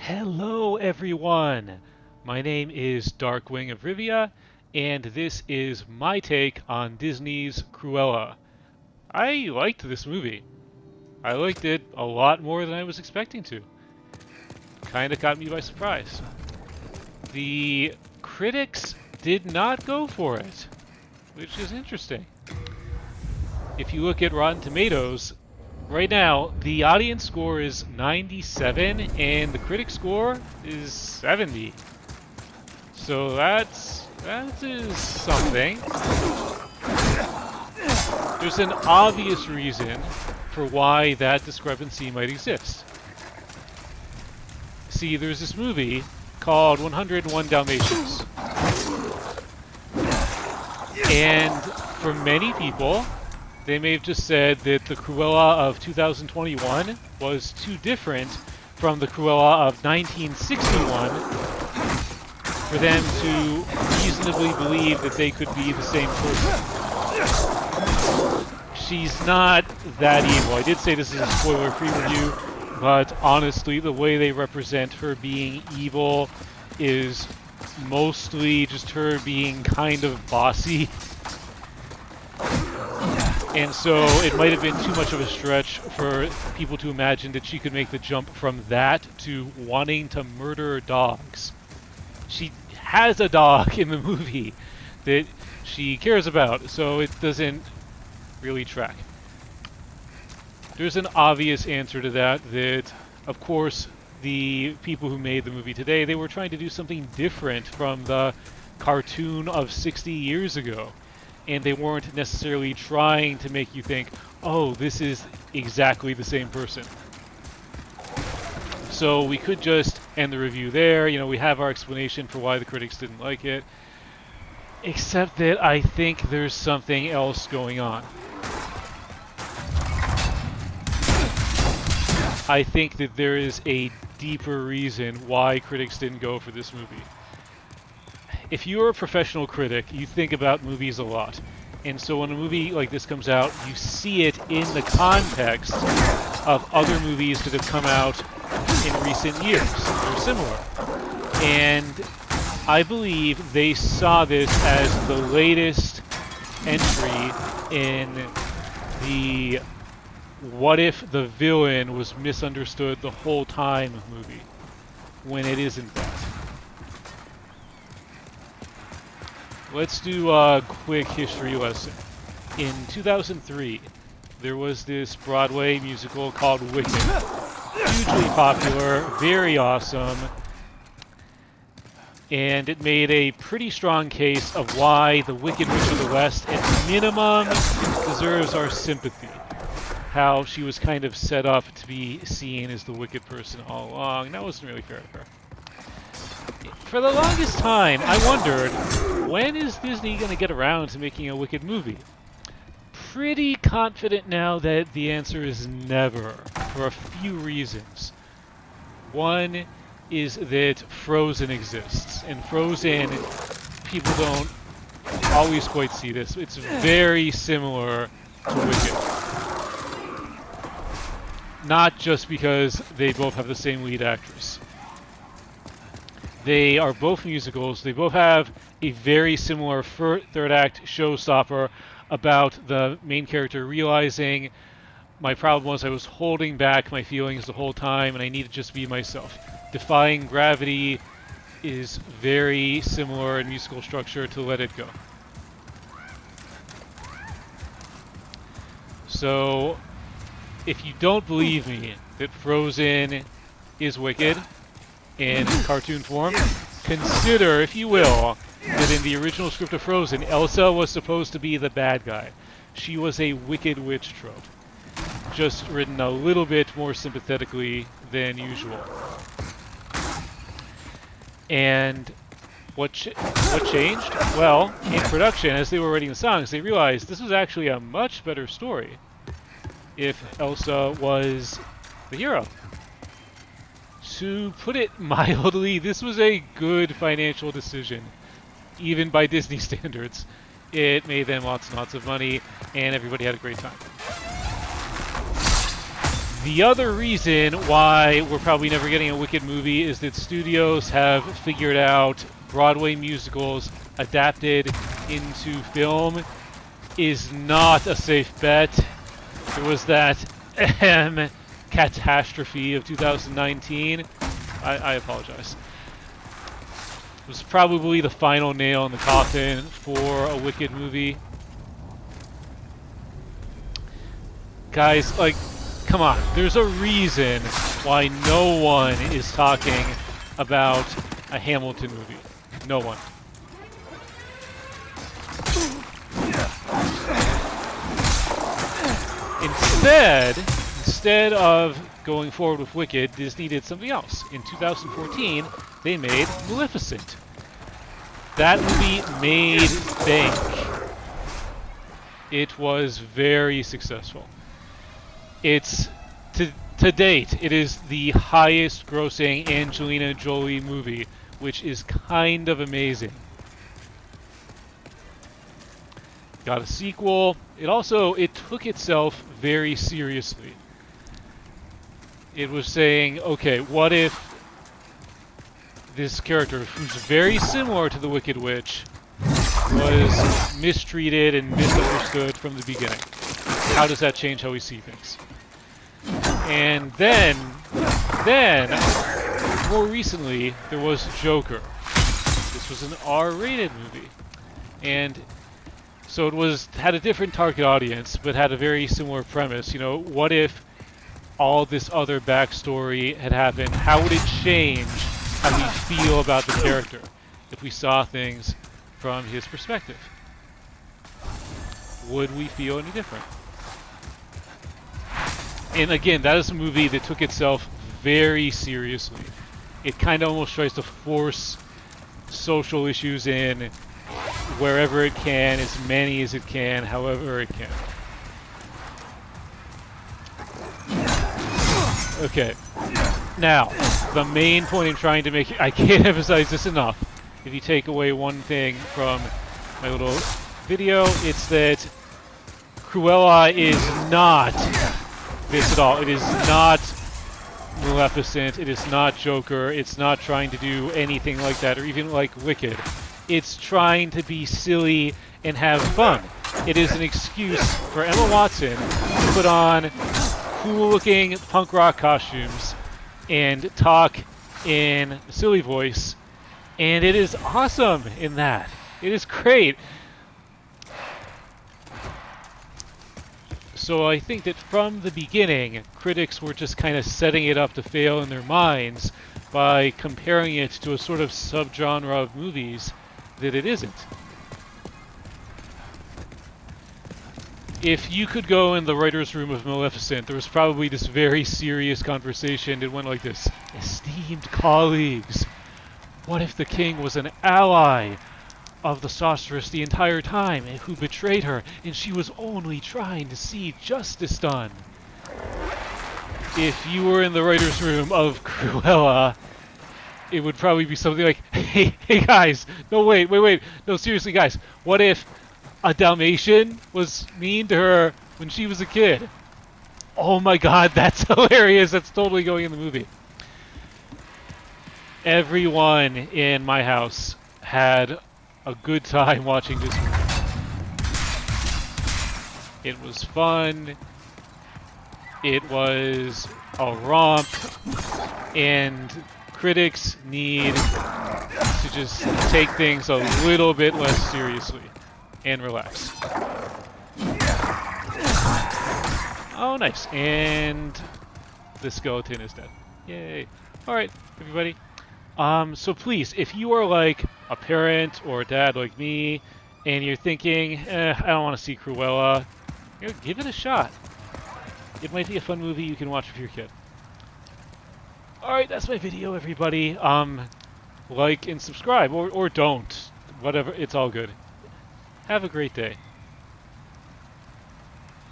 Hello, everyone! My name is Darkwing of Rivia, and this is my take on Disney's Cruella. I liked this movie. I liked it a lot more than I was expecting to. Kinda caught me by surprise. The critics did not go for it, which is interesting. If you look at Rotten Tomatoes, right now the audience score is 97 and the critic score is 70. So that is something. There's an obvious reason for why that discrepancy might exist. See, there's this movie called 101 Dalmatians. And for many people, they may have just said that the Cruella of 2021 was too different from the Cruella of 1961 for them to reasonably believe that they could be the same person. She's not that evil. I did say this is a spoiler-free review, but honestly, the way they represent her being evil is mostly just her being kind of bossy. And so it might have been too much of a stretch for people to imagine that she could make the jump from that to wanting to murder dogs. She has a dog in the movie that she cares about, so it doesn't really track. There's an obvious answer to that, of course, the people who made the movie today, they were trying to do something different from the cartoon of 60 years ago. And they weren't necessarily trying to make you think, oh, this is exactly the same person. So we could just end the review there. You know, we have our explanation for why the critics didn't like it. Except that I think there's something else going on. I think that there is a deeper reason why critics didn't go for this movie. If you're a professional critic, you think about movies a lot. And so when a movie like this comes out, you see it in the context of other movies that have come out in recent years. They're similar. And I believe they saw this as the latest entry in the what if the villain was misunderstood the whole time movie, when it isn't that. Let's do a quick history lesson. In 2003, there was this Broadway musical called Wicked. Hugely popular, very awesome, and it made a pretty strong case of why the Wicked Witch of the West, at minimum, deserves our sympathy. How she was kind of set up to be seen as the wicked person all along. That wasn't really fair to her. For the longest time, I wondered, when is Disney going to get around to making a Wicked movie? Pretty confident now that the answer is never, for a few reasons. One is that Frozen exists, and Frozen, people don't always quite see this. It's very similar to Wicked. Not just because they both have the same lead actress. They are both musicals. They both have a very similar third act showstopper about the main character realizing my problem was I was holding back my feelings the whole time and I needed to just be myself. Defying Gravity is very similar in musical structure to Let It Go. So, if you don't believe me that Frozen is Wicked in cartoon form, consider, if you will, that in the original script of Frozen, Elsa was supposed to be the bad guy. She was a wicked witch trope, just written a little bit more sympathetically than usual. And what changed? Well, in production, as they were writing the songs, they realized this was actually a much better story if Elsa was the hero. To put it mildly, this was a good financial decision, even by Disney standards. It made them lots and lots of money, and everybody had a great time. The other reason why we're probably never getting a Wicked movie is that studios have figured out Broadway musicals adapted into film is not a safe bet. There was that catastrophe of 2019. I apologize. It was probably the final nail in the coffin for a Wicked movie. Guys, like, come on. There's a reason why no one is talking about a Hamilton movie. No one. Instead of going forward with Wicked, Disney did something else. In 2014, they made Maleficent. That movie made bank. It was very successful. It's, to date, it is the highest grossing Angelina Jolie movie, which is kind of amazing. Got a sequel. It took itself very seriously. It was saying, okay, what if this character, who's very similar to the Wicked Witch, was mistreated and misunderstood from the beginning? How does that change how we see things? And then, more recently, there was Joker. This was an R-rated movie. And so it had a different target audience, but had a very similar premise. You know, what if all this other backstory had happened? How would it change how we feel about the character if we saw things from his perspective? Would we feel any different? And again, that is a movie that took itself very seriously. It kind of almost tries to force social issues in wherever it can, as many as it can, however it can. Okay. Now, the main point I'm trying to make, I can't emphasize this enough. If you take away one thing from my little video, it's that Cruella is not this at all. It is not Maleficent. It is not Joker. It's not trying to do anything like that, or even like Wicked. It's trying to be silly and have fun. It is an excuse for Emma Watson to put on cool-looking punk rock costumes and talk in a silly voice, and it is awesome in that. It is great. So I think that from the beginning, critics were just kind of setting it up to fail in their minds by comparing it to a sort of subgenre of movies that it isn't. If you could go in the writer's room of Maleficent, there was probably this very serious conversation that went like this. Esteemed colleagues, what if the king was an ally of the sorceress the entire time, and who betrayed her, and she was only trying to see justice done? If you were in the writer's room of Cruella, it would probably be something like, hey guys, no wait, no seriously guys, what if a Dalmatian was mean to her when she was a kid? Oh my god, that's hilarious, that's totally going in the movie. Everyone in my house had a good time watching this movie. It was fun, it was a romp, and critics need to just take things a little bit less seriously and relax. Oh, nice. And the skeleton is dead. Yay. Alright, everybody. So please, if you are like a parent or a dad like me, and you're thinking, I don't want to see Cruella, you know, give it a shot. It might be a fun movie you can watch with your kid. Alright, that's my video, everybody. Like and subscribe, or don't. Whatever, it's all good. Have a great day.